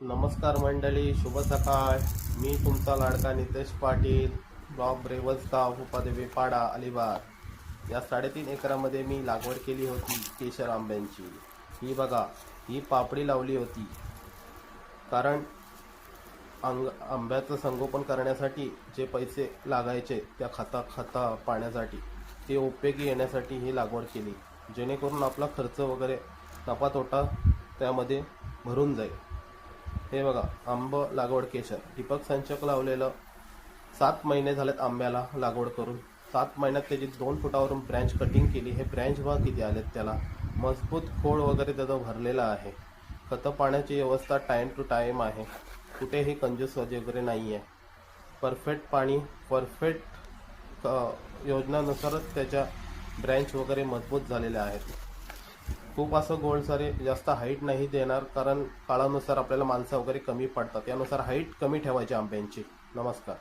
नमस्कार मंडळी, शुभ सकाळ. मी तुमचा लाडका नितेश पाटील, ब्लॉक रेवजगाव, उपदेवी पाडा, अलिबाग या 3.5 एकरामध्ये मी लागवड केली होती केशर आंब्यांची. ही बघा, ही पापडी लावली होती कारण आंब्याचं संगोपन करण्यासाठी जे पैसे लागायचे त्या खता पाण्यासाठी ते उपयोगी येण्यासाठी ही लागवड केली, जेणेकरून आपला खर्च वगैरे नफा तोटा त्यामध्ये भरून जाईल. हे बघा, आंब लागवड केशर ठिबक संचक लावलेलं. 7 महिने झालेत आंब्याला लागवड करून. 7 महिन्यात त्याची 2 फुटावरून ब्रँच कटिंग केली. हे ब्रँच बघा किती आलेत, त्याला मजबूत खोड वगैरे त्याचं भरलेलं आहे. खतं पाण्याची व्यवस्था टाईम टू टाईम आहे, कुठेही कंजूसबाजी वगैरे नाही आहे. परफेक्ट पाणी, परफेक्ट योजनानुसारच त्याच्या ब्रँच वगैरे मजबूत झालेल्या आहेत. खूप असं गोलसारे जास्त हाईट नाही देणार, कारण काळानुसार आपल्याला माणसं वगैरे कमी पडतात, त्यानुसार हाईट कमी ठेवायची आंब्यांची. नमस्कार.